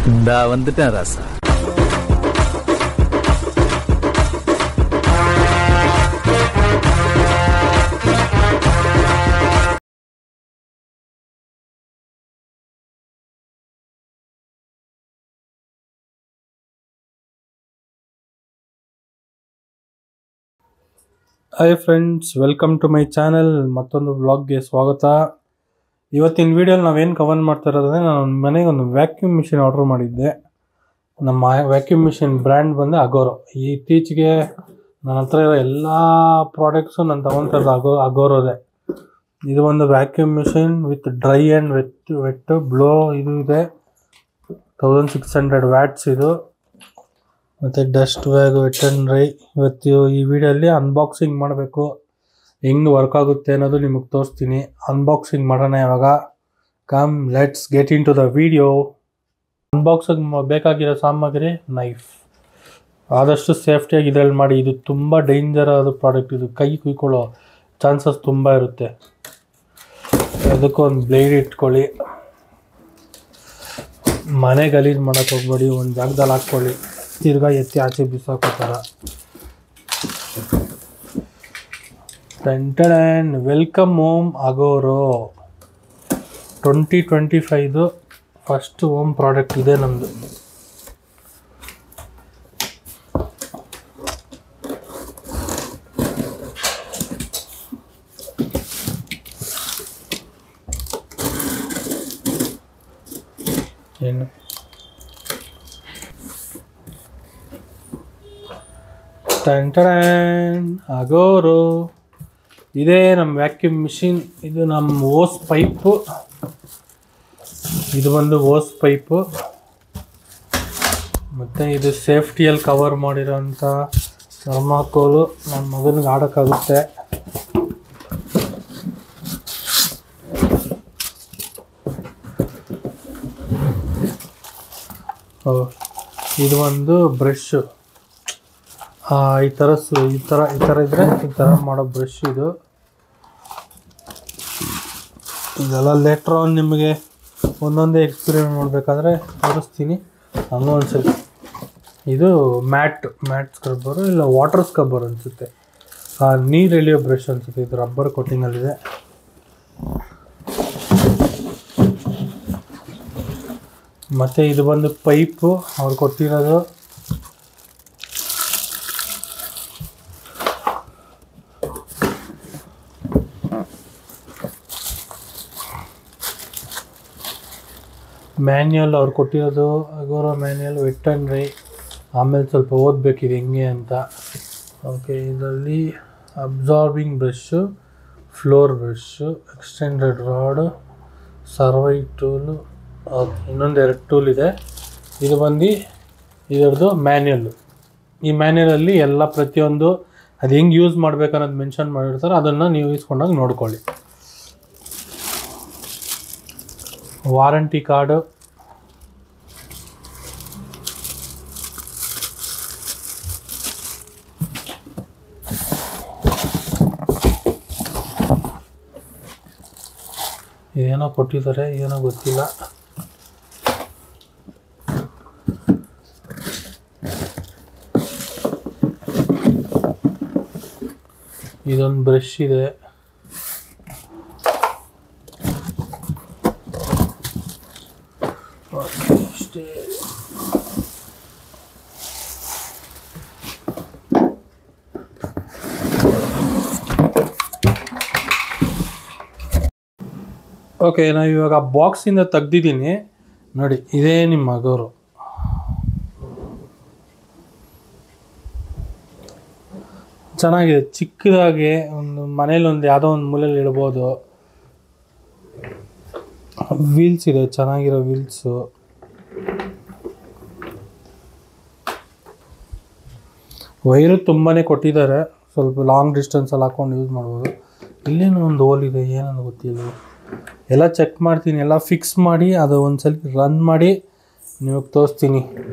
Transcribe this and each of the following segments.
இந்த வந்துட்டேன் ராசா. Hi friends, welcome to my channel. ಮತ್ತೊಂದು ವ್ಲಾಗ್ಗೆ ಸ್ವಾಗತ. ಇವತ್ತಿನ ವೀಡಿಯೋಲಿ ನಾವೇನು ಕವರ್ ಮಾಡ್ತಾ ಇರೋದಂದರೆ, ನಾನು ಮನೆಗೆ ಒಂದು ವ್ಯಾಕ್ಯೂಮ್ ಮಿಷಿನ್ ಆರ್ಡರ್ ಮಾಡಿದ್ದೆ. ನಮ್ಮ ವ್ಯಾಕ್ಯೂಮ್ ಮಿಷಿನ್ ಬ್ರ್ಯಾಂಡ್ ಬಂದು ಅಗೋರೋ. ಇತ್ತೀಚೆಗೆ ನನ್ನ ಹತ್ರ ಇರೋ ಎಲ್ಲ ಪ್ರಾಡಕ್ಟ್ಸು ನಾನು ತೊಗೊಳ್ತಿರೋದು ಅಗೋರೋದೆ. ಇದು ಒಂದು vacuum machine with dry and wet blow. ಇದು ಇದೆ 1600 ವ್ಯಾಟ್ಸ್ ಇದು. ಮತ್ತು dust bag, wet and dry. ಇವತ್ತು ಈ ವಿಡಿಯೋಲ್ಲಿ ಅನ್ಬಾಕ್ಸಿಂಗ್ ಮಾಡಬೇಕು, ಹೆಂಗೆ ವರ್ಕ್ ಆಗುತ್ತೆ ಅನ್ನೋದು ನಿಮಗೆ ತೋರಿಸ್ತೀನಿ. ಅನ್ಬಾಕ್ಸಿಂಗ್ ಮಾಡೋಣ ಇವಾಗ. Come let's get into the video. Unboxing ಬೇಕಾಗಿರೋ ಸಾಮಗ್ರಿ ನೈಫ್. ಆದಷ್ಟು ಸೇಫ್ಟಿಯಾಗಿ ಇದರಲ್ಲಿ ಮಾಡಿ. ಇದು ತುಂಬ ಡೇಂಜರ್ ಆದ ಪ್ರಾಡಕ್ಟ್. ಇದು ಕೈ ಕುಯ್ಕೊಳ್ಳೋ ಚಾನ್ಸಸ್ ತುಂಬ ಇರುತ್ತೆ. ಅದಕ್ಕೊಂದು ಬ್ಲೇಡ್ ಇಟ್ಕೊಳ್ಳಿ. ಮನೆ ಗಲೀಜು ಮಾಡೋಕ್ಕೆ ಹೋಗ್ಬೇಡಿ, ಒಂದು ಜಾಗದಲ್ಲಿ ಹಾಕ್ಕೊಳ್ಳಿ. ತಿರ್ಗಾ ಎತ್ತಿ ಆಚೆ ಬಿಸಾಕೋ ಥರ. Welcome home Agaro 2025 first home product ಇದೆ ನಮ್ಮದು. ಏನು ಅಗೋರೋ ಇದೇ ನಮ್ಮ ವ್ಯಾಕ್ಯೂಮ್ ಮಿಷಿನ್. ಇದು ನಮ್ಮ ಓಸ್ ಪೈಪು. ಇದು ಒಂದು ಓಸ್ ಪೈಪು. ಮತ್ತು ಇದು ಸೇಫ್ಟಿಯಲ್ಲಿ ಕವರ್ ಮಾಡಿರೋಂಥ ಥರ್ಮಾಕೋಲು. ನನ್ನ ಮಗನಿಗೆ ಆಡೋಕ್ಕಾಗುತ್ತೆ. ಇದು ಒಂದು ಬ್ರಷ್. ಈ ಥರ ಇದ್ದರೆ ಈ ಥರ ಮಾಡೋ ಬ್ರಷ್ ಇದು. ಇದೆಲ್ಲ ಲೇಟ್ರ್ ಆನ್ ನಿಮಗೆ ಒಂದೊಂದೇ ಎಕ್ಸ್ಪೀರಿಮೆಂಟ್ ಮಾಡಬೇಕಾದ್ರೆ ತೋರಿಸ್ತೀನಿ. ಹಂಗೆ ಒಂದ್ಸತಿ. ಇದು ಮ್ಯಾಟ್ ಸ್ಕ್ರಬ್ಬರು, ಇಲ್ಲ ವಾಟರ್ ಸ್ಕ್ರಬ್ಬರ್ ಅನಿಸುತ್ತೆ. ನೀರು ಎಳೆಯೋ ಬ್ರಷ್ ಅನಿಸುತ್ತೆ. ಇದು ರಬ್ಬರ್ ಕೋಟಿಂಗಲ್ಲಿದೆ. ಮತ್ತು ಇದು ಬಂದು ಪೈಪು ಅವ್ರು ಕೊಟ್ಟಿರೋದು. ಮ್ಯಾನ್ಯಲ್ ಅವ್ರು ಕೊಟ್ಟಿರೋದು Agaro manual, wet and dry. ಆಮೇಲೆ ಸ್ವಲ್ಪ ಓದಬೇಕಿದೆ ಹೆಂಗೆ ಅಂತ. ಓಕೆ, ಇದರಲ್ಲಿ absorbing brush, floor brush, extended rod, ಸರ್ವೈ ಟೂಲು, ಇನ್ನೊಂದೆರಡು ಟೂಲ್ ಇದೆ. ಇದು ಬಂದು ಇದರದ್ದು ಮ್ಯಾನ್ಯಲ್ಲು. ಈ ಮ್ಯಾನ್ಯಲಲ್ಲಿ ಎಲ್ಲ ಪ್ರತಿಯೊಂದು ಅದು ಹೆಂಗೆ ಯೂಸ್ ಮಾಡಬೇಕು ಅನ್ನೋದು ಮೆನ್ಷನ್ ಮಾಡಿರ್ತಾರೆ. ಅದನ್ನು ನೀವು ಇಸ್ಕೊಂಡಾಗ ನೋಡ್ಕೊಳ್ಳಿ. ವಾರಂಟಿ ಕಾರ್ಡು, ಏನೋ ಕೊಟ್ಟಿದ್ದಾರೆ, ಏನೋ ಗೊತ್ತಿಲ್ಲ. ಇದೊಂದು ಬ್ರಷ್ ಇದೆ. ಅಷ್ಟೇ. ಓಕೆ, ನಾವು ಇವಾಗ ಬಾಕ್ಸಿಂದ ತೆಗ್ದಿದ್ದೀನಿ ನೋಡಿ. ಇದೇ ನಿಮ್ಮ ಅಗೋರೋ. ಚೆನ್ನಾಗಿದೆ. ಚಿಕ್ಕದಾಗಿ ಒಂದು ಮನೇಲಿ ಒಂದು ಯಾವುದೋ ಒಂದು ಮೂಲೆಯಲ್ಲಿ ಇಡ್ಬೋದು. ವೀಲ್ಸ್ ಇದೆ, ಚೆನ್ನಾಗಿರೋ ವೀಲ್ಸು. ವೈರು ತುಂಬಾ ಕೊಟ್ಟಿದ್ದಾರೆ. ಸ್ವಲ್ಪ ಲಾಂಗ್ ಡಿಸ್ಟೆನ್ಸಲ್ಲಿ ಹಾಕ್ಕೊಂಡು ಯೂಸ್ ಮಾಡ್ಬೋದು. ಇಲ್ಲೇನೋ ಒಂದು ಹೋಲ್ ಇದೆ, ಏನೋ ಗೊತ್ತಿಲ್ಲ. ಎಲ್ಲ ಚೆಕ್ ಮಾಡ್ತೀನಿ, ಎಲ್ಲ ಫಿಕ್ಸ್ ಮಾಡಿ ಅದು ಒಂದು ಸಲ ರನ್ ಮಾಡಿ ನಿಮಗೆ ತೋರಿಸ್ತೀನಿ.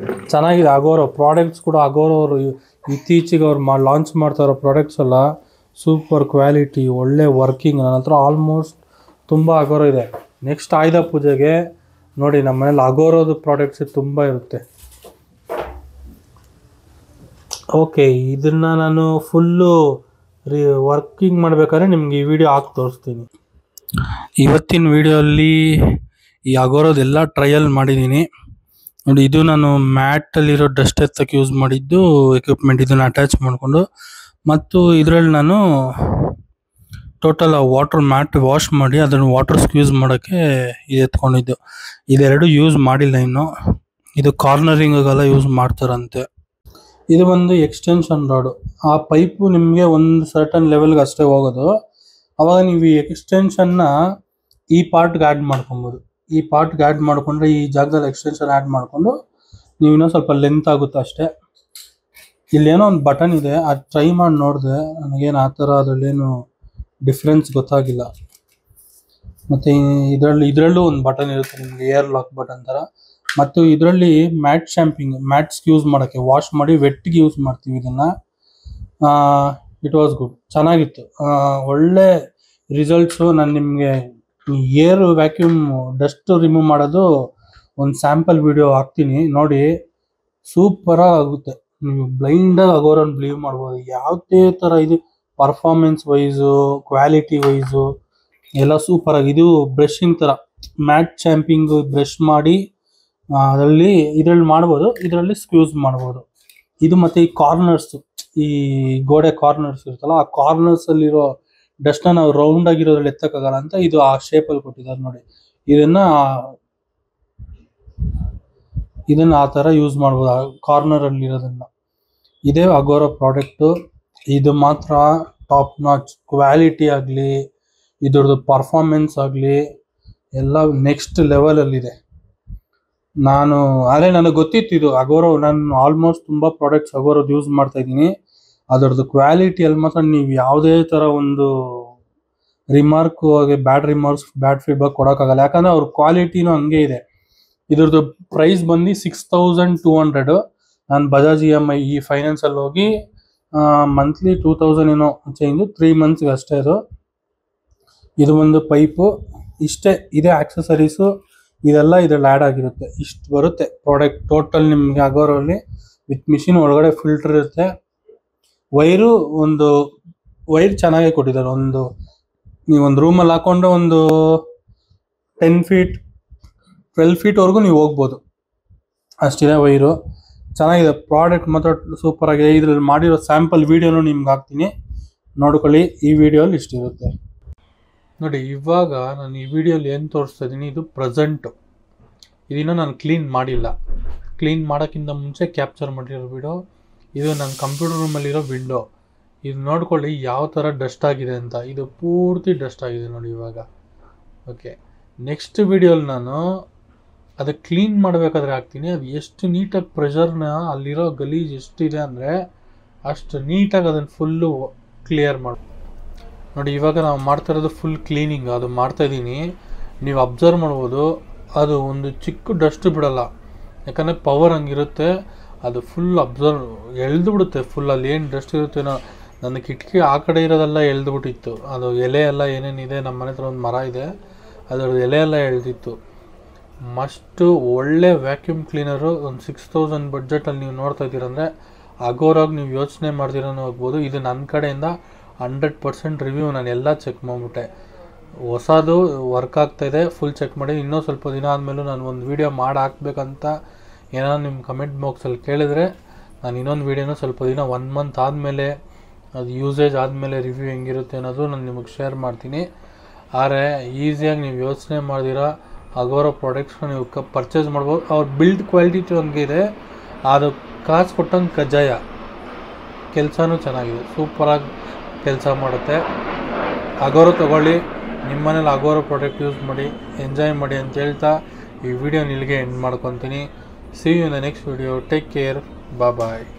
ಚೆನ್ನಾಗಿದೆ ಅಗೋರೋ ಪ್ರಾಡಕ್ಟ್ಸ್ ಕೂಡ. ಅಗೋರೋ ಅವರು ಇತ್ತೀಚೆಗೆ ಅವ್ರು ಲಾಂಚ್ ಮಾಡ್ತಾ ಇರೋ ಪ್ರಾಡಕ್ಟ್ಸ್ ಎಲ್ಲ ಸೂಪರ್ ಕ್ವಾಲಿಟಿ, ಒಳ್ಳೆ ವರ್ಕಿಂಗ್. ನನ್ನ ಹತ್ರ ಆಲ್ಮೋಸ್ಟ್ ತುಂಬ ಅಗೋರೋ ಇದೆ. ನೆಕ್ಸ್ಟ್ ಆಯುಧ ಪೂಜೆಗೆ ನೋಡಿ ನಮ್ಮ ಮನೇಲಿ ಅಗೋರೋದು ಪ್ರಾಡಕ್ಟ್ಸ್ ತುಂಬ ಇರುತ್ತೆ. ಓಕೆ, ಇದನ್ನು ನಾನು ಫುಲ್ಲು ವರ್ಕಿಂಗ್ ಮಾಡಬೇಕಾದ್ರೆ ನಿಮ್ಗೆ ಈ ವಿಡಿಯೋ ಹಾಕಿ ತೋರಿಸ್ತೀನಿ. ಇವತ್ತಿನ ವಿಡಿಯೋಲ್ಲಿ ಈ ಅಗೋರೋದೆಲ್ಲ ಟ್ರಯಲ್ ಮಾಡಿದ್ದೀನಿ ನೋಡಿ. ಇದು ನಾನು ಮ್ಯಾಟಲ್ಲಿರೋ ಡಸ್ಟ್ ಎತ್ತಕ್ಕೆ ಯೂಸ್ ಮಾಡಿದ್ದು ಎಕ್ವಿಪ್ಮೆಂಟ್, ಇದನ್ನು ಅಟ್ಯಾಚ್ ಮಾಡಿಕೊಂಡು, ಮತ್ತು ಇದರಲ್ಲಿ ನಾನು ಟೋಟಲ್ ವಾಟರ್ ಮ್ಯಾಟ್ ವಾಶ್ ಮಾಡಿ ಅದನ್ನು ವಾಟರ್ ಸ್ಕ್ಯೂಸ್ ಮಾಡೋಕ್ಕೆ ಇದು ಎತ್ಕೊಂಡಿದ್ದು. ಇದೆರಡು ಯೂಸ್ ಮಾಡಿಲ್ಲ ಇನ್ನು. ಇದು ಕಾರ್ನರಿಂಗೆಲ್ಲ ಯೂಸ್ ಮಾಡ್ತಾರಂತೆ. ಇದು ಒಂದು ಎಕ್ಸ್ಟೆನ್ಷನ್ ರಾಡು. ಆ ಪೈಪು ನಿಮಗೆ ಒಂದು ಸರ್ಟನ್ ಲೆವೆಲ್ಗೆ ಅಷ್ಟೇ ಹೋಗೋದು. ಆವಾಗ ನೀವು ಈ ಎಕ್ಸ್ಟೆನ್ಷನ್ನ ಈ ಪಾರ್ಟ್ಗೆ ಆ್ಯಡ್ ಮಾಡ್ಕೊಬೋದು. ಈ ಪಾರ್ಟ್ಗೆ ಆ್ಯಡ್ ಮಾಡಿಕೊಂಡ್ರೆ ಈ ಜಾಗದಲ್ಲಿ ಎಕ್ಸ್ಟೆನ್ಷನ್ ಆ್ಯಡ್ ಮಾಡಿಕೊಂಡು ನೀವು ಇನ್ನೂ ಸ್ವಲ್ಪ ಲೆಂತ್ ಆಗುತ್ತೆ ಅಷ್ಟೇ. ಇಲ್ಲೇನೋ ಒಂದು ಬಟನ್ ಇದೆ, ಅದು ಟ್ರೈ ಮಾಡಿ ನೋಡಿದೆ, ನನಗೇನು ಆ ಥರ ಅದರಲ್ಲೇನು ಡಿಫ್ರೆನ್ಸ್ ಗೊತ್ತಾಗಿಲ್ಲ. ಮತ್ತು ಇದರಲ್ಲೂ ಒಂದು ಬಟನ್ ಇರುತ್ತೆ ನಿಮಗೆ, ಏರ್ ಲಾಕ್ ಬಟನ್ ಥರ. ಮತ್ತು ಇದರಲ್ಲಿ ಮ್ಯಾಟ್ಸ್ ಯೂಸ್ ಮಾಡೋಕ್ಕೆ, ವಾಶ್ ಮಾಡಿ ವೆಟ್ಗೆ ಯೂಸ್ ಮಾಡ್ತೀವಿ ಇದನ್ನು. ಇಟ್ ವಾಸ್ ಗುಡ್, ಚೆನ್ನಾಗಿತ್ತು, ಒಳ್ಳೆ ರಿಸಲ್ಟ್ಸು. ನಾನು ನಿಮಗೆ ಏರ್ ವ್ಯಾಕ್ಯೂಮ್ ಡಸ್ಟ್ ರಿಮೂವ್ ಮಾಡೋದು ಒಂದು ಸ್ಯಾಂಪಲ್ ವಿಡಿಯೋ ಹಾಕ್ತೀನಿ ನೋಡಿ. ಸೂಪರಾಗಿ ಆಗುತ್ತೆ. ನೀವು ಬ್ಲೈಂಡಾಗಿ ಅಗೋರನ್ನು ಬಿಲೀವ್ ಮಾಡ್ಬೋದು. ಯಾವುದೇ ಥರ ಇದು ಪರ್ಫಾರ್ಮೆನ್ಸ್ ವೈಸು, ಕ್ವಾಲಿಟಿ ವೈಸು ಎಲ್ಲ ಸೂಪರಾಗಿ. ಇದು ಬ್ರಷಿಂಗ್ ಥರ ಮ್ಯಾಟ್ ಚಾಂಪಿಂಗು ಬ್ರಷ್ ಮಾಡಿ ಇದರಲ್ಲಿ ಮಾಡ್ಬೋದು, ಇದರಲ್ಲಿ ಸ್ಕ್ಯೂಸ್ ಮಾಡ್ಬೋದು. ಇದು ಮತ್ತು ಈ ಕಾರ್ನರ್ಸು, ಈ ಗೋಡೆ ಕಾರ್ನರ್ಸ್ ಇರುತ್ತಲ್ಲ, ಆ ಕಾರ್ನರ್ಸಲ್ಲಿರೋ ಡಸ್ಟ್ನ ನಾವು ರೌಂಡ್ ಆಗಿರೋದ್ರಲ್ಲಿ ಎತ್ತಕ್ಕಾಗಲ್ಲ ಅಂತ ಇದು ಆ ಶೇಪಲ್ಲಿ ಕೊಟ್ಟಿದ್ದಾರೆ ನೋಡಿ. ಇದನ್ನು ಆ ಥರ ಯೂಸ್ ಮಾಡ್ಬೋದು ಕಾರ್ನರಲ್ಲಿರೋದನ್ನು. ಇದೇ ಅಗೋರೋ ಪ್ರಾಡಕ್ಟು. ಇದು ಮಾತ್ರ ಟಾಪ್ ನಾಚ್. ಕ್ವಾಲಿಟಿ ಆಗಲಿ, ಇದ್ರದ್ದು ಪರ್ಫಾರ್ಮೆನ್ಸ್ ಆಗಲಿ ಎಲ್ಲ ನೆಕ್ಸ್ಟ್ ಲೆವೆಲಲ್ಲಿದೆ. ನನಗೆ ಗೊತ್ತಿತ್ತು ಇದು ಅಗೋರೋ. ನಾನು ಆಲ್ಮೋಸ್ಟ್ ತುಂಬ ಪ್ರಾಡಕ್ಟ್ಸ್ ಅಗೋರೋದು ಯೂಸ್ ಮಾಡ್ತಾಯಿದ್ದೀನಿ. ಅದರದ್ದು ಕ್ವಾಲಿಟಿಯಲ್ಲಿ ಮಾತ್ರ ನೀವು ಯಾವುದೇ ಥರ ಒಂದು ರಿಮಾರ್ಕು ಹಾಗೆ ಬ್ಯಾಡ್ ಫೀಡ್ಬ್ಯಾಕ್ ಕೊಡೋಕ್ಕಾಗಲ್ಲ. ಯಾಕಂದರೆ ಅವ್ರ ಕ್ವಾಲಿಟಿನೂ ಹಂಗೆ ಇದೆ. ಇದ್ರದ್ದು ಪ್ರೈಸ್ ಬಂದು 6200. ನಾನು ಬಜಾಜ್ EMI ಈ ಫೈನಾನ್ಸಲ್ಲಿ ಹೋಗಿ ಮಂತ್ಲಿ 2000 ಏನೋ ಚೇಂಜು, 3 ಮಂತ್ಸ್ಗೆ ಅಷ್ಟೇ ಅದು. ಇದು ಒಂದು ಪೈಪು ಇಷ್ಟೇ. ಇದೇ ಆಕ್ಸೆಸರೀಸು ಇದೆಲ್ಲ ಇದರಲ್ಲಿ ಆ್ಯಡ್ ಆಗಿರುತ್ತೆ. ಇಷ್ಟು ಬರುತ್ತೆ ಪ್ರಾಡಕ್ಟ್ ಟೋಟಲ್ ನಿಮಗೆ ಅಗೋರಲ್ಲಿ. ವಿತ್ ಮಿಷಿನ್ ಒಳಗಡೆ ಫಿಲ್ಟರ್ ಇರುತ್ತೆ. ವೈರ್ ಚೆನ್ನಾಗೇ ಕೊಟ್ಟಿದ್ದಾರೆ. ನೀವೊಂದು ರೂಮಲ್ಲಿ ಹಾಕ್ಕೊಂಡು ಒಂದು 10 ಫೀಟ್ 12 ಫೀಟ್ವರೆಗೂ ನೀವು ಹೋಗ್ಬೋದು, ಅಷ್ಟಿದೆ ವೈರು. ಚೆನ್ನಾಗಿದೆ ಪ್ರಾಡಕ್ಟ್ ಮಾತ್ರ, ಸೂಪರಾಗಿದೆ. ಇದರಲ್ಲಿ ಮಾಡಿರೋ ಸ್ಯಾಂಪಲ್ ವೀಡಿಯೋನು ನಿಮ್ಗೆ ಹಾಕ್ತೀನಿ, ನೋಡ್ಕೊಳ್ಳಿ. ಈ ವಿಡಿಯೋಲಿ ಇಷ್ಟಿರುತ್ತೆ ನೋಡಿ. ಇವಾಗ ನಾನು ಈ ವಿಡಿಯೋಲಿ ಏನು ತೋರಿಸ್ತಾ ಇದ್ದೀನಿ, ಇದು ಪ್ರೆಸೆಂಟು. ಇದನ್ನು ನಾನು ಕ್ಲೀನ್ ಮಾಡಿಲ್ಲ. ಕ್ಲೀನ್ ಮಾಡೋಕ್ಕಿಂತ ಮುಂಚೆ ಕ್ಯಾಪ್ಚರ್ ಮಾಡಿರೋ ವಿಡಿಯೋ ಇದು. ನನ್ನ ಕಂಪ್ಯೂಟರ್ ರೂಮಲ್ಲಿರೋ ವಿಂಡೋ. ಇದು ನೋಡ್ಕೊಳ್ಳಿ ಯಾವ ಥರ ಡಸ್ಟ್ ಆಗಿದೆ ಅಂತ. ಇದು ಪೂರ್ತಿ ಡಸ್ಟ್ ಆಗಿದೆ ನೋಡಿ ಇವಾಗ. ಓಕೆ, ನೆಕ್ಸ್ಟ್ ವಿಡಿಯೋಲಿ ನಾನು ಅದಕ್ಕೆ ಕ್ಲೀನ್ ಮಾಡಬೇಕಾದ್ರೆ ಹಾಕ್ತೀನಿ. ಅದು ಎಷ್ಟು ನೀಟಾಗಿ ಪ್ರೆಷರ್ನ, ಅಲ್ಲಿರೋ ಗಲೀಜು ಎಷ್ಟಿದೆ ಅಂದರೆ ಅಷ್ಟು ನೀಟಾಗಿ ಅದನ್ನು ಫುಲ್ಲು ಕ್ಲಿಯರ್ ಮಾಡಿ ನೋಡಿ. ಇವಾಗ ನಾವು ಮಾಡ್ತಾ ಇರೋದು ಫುಲ್ ಕ್ಲೀನಿಂಗ್, ಅದು ಮಾಡ್ತಾಯಿದ್ದೀನಿ. ನೀವು ಅಬ್ಸರ್ವ್ ಮಾಡ್ಬೋದು, ಅದು ಒಂದು ಚಿಕ್ಕ ಡಸ್ಟ್ ಬಿಡಲ್ಲ. ಯಾಕಂದರೆ ಪವರ್ ಹಂಗಿರುತ್ತೆ. ಅದು ಫುಲ್ ಎಳ್ದು ಬಿಡುತ್ತೆ ಫುಲ್. ಅಲ್ಲಿ ಏನು ಡಸ್ಟ್ ಇರುತ್ತೇನೋ, ನನ್ನ ಕಿಟಕಿ ಆ ಕಡೆ ಇರೋದೆಲ್ಲ ಎಳ್ದು ಬಿಟ್ಟಿತ್ತು. ಅದು ಎಲೆ ಎಲ್ಲ ಏನೇನಿದೆ, ನಮ್ಮ ಮನೆ ಹತ್ರ ಒಂದು ಮರ ಇದೆ, ಅದರದ್ದು ಎಲೆ ಎಲ್ಲ ಎಳ್ದಿತ್ತು. ಮಸ್ಟು ಒಳ್ಳೆ ವ್ಯಾಕ್ಯೂಮ್ ಕ್ಲೀನರು. ಒಂದು 6000 ಬಡ್ಜೆಟಲ್ಲಿ ನೀವು ನೋಡ್ತಾ ಇದ್ದೀರಂದರೆ ಅಗೋರಾಗಿ ನೀವು ಯೋಚನೆ ಮಾಡ್ದಿರೋನು ಹೋಗ್ಬೋದು. ಇದು ನನ್ನ ಕಡೆಯಿಂದ 100% ರಿವ್ಯೂ. ನಾನು ಎಲ್ಲ ಚೆಕ್ ಮಾಡಿಬಿಟ್ಟೆ. ಹೊಸದು ವರ್ಕ್ ಆಗ್ತಾಯಿದೆ, ಫುಲ್ ಚೆಕ್ ಮಾಡಿ. ಇನ್ನೂ ಸ್ವಲ್ಪ ದಿನ ಆದಮೇಲೂ ನಾನು ಒಂದು ವೀಡಿಯೋ ಮಾಡಿ ಹಾಕ್ಬೇಕಂತ ಏನಾದ್ರು ನಿಮ್ಮ ಕಮೆಂಟ್ ಬಾಕ್ಸಲ್ಲಿ ಕೇಳಿದ್ರೆ ನಾನು ಇನ್ನೊಂದು ವೀಡಿಯೋನ ಸ್ವಲ್ಪ ದಿನ 1 ಮಂತ್ ಆದಮೇಲೆ, ಅದು ಯೂಸೇಜ್ ಆದಮೇಲೆ ರಿವ್ಯೂ ಹೆಂಗಿರುತ್ತೆ ಅನ್ನೋದು ನಾನು ನಿಮಗೆ ಶೇರ್ ಮಾಡ್ತೀನಿ. ಆದರೆ ಈಸಿಯಾಗಿ ನೀವು ಯೋಚನೆ ಮಾಡ್ದಿರೋ ಅಗೋರೋ ಪ್ರಾಡಕ್ಟ್ಸ್ನ ನೀವು ಪರ್ಚೇಸ್ ಮಾಡ್ಬೋದು. ಅವ್ರ ಬಿಲ್ಡ್ ಕ್ವಾಲಿಟಿ ಹಂಗೆ ಇದೆ, ಅದು ಕಾಸು ಕೊಟ್ಟಂಗೆ ಕಜ್ಜಾಯ. ಕೆಲಸನೂ ಚೆನ್ನಾಗಿದೆ, ಸೂಪರಾಗಿ ಕೆಲಸ ಮಾಡುತ್ತೆ. ಅಗೋರೋ ತೊಗೊಳ್ಳಿ, ನಿಮ್ಮ ಮನೇಲಿ ಅಗೋರೋ ಪ್ರಾಡಕ್ಟ್ ಯೂಸ್ ಮಾಡಿ, ಎಂಜಾಯ್ ಮಾಡಿ ಅಂತ ಹೇಳ್ತಾ ಈ ವಿಡಿಯೋನ ಇಲ್ಲಿಗೆ ಎಂಡ್ ಮಾಡ್ಕೊತೀನಿ. See you in the next video. Take care. Bye bye.